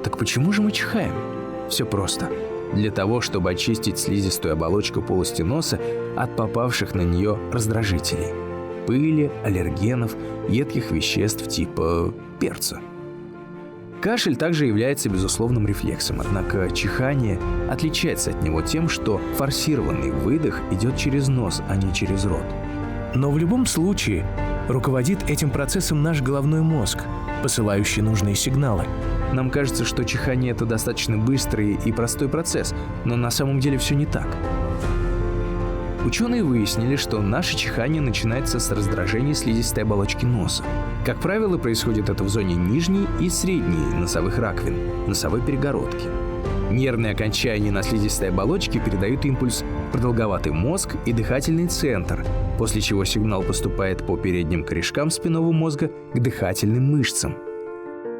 Так почему же мы чихаем? Все просто. Для того, чтобы очистить слизистую оболочку полости носа от попавших на нее раздражителей. Пыли, аллергенов, едких веществ типа перца. Кашель также является безусловным рефлексом, однако чихание отличается от него тем, что форсированный выдох идет через нос, а не через рот. Но в любом случае руководит этим процессом наш головной мозг, посылающий нужные сигналы. Нам кажется, что чихание – это достаточно быстрый и простой процесс, но на самом деле все не так. Ученые выяснили, что наше чихание начинается с раздражения слизистой оболочки носа. Как правило, происходит это в зоне нижней и средней носовых раковин, носовой перегородки. Нервные окончания на слизистой оболочке передают импульс в продолговатый мозг и дыхательный центр, после чего сигнал поступает по передним корешкам спинного мозга к дыхательным мышцам.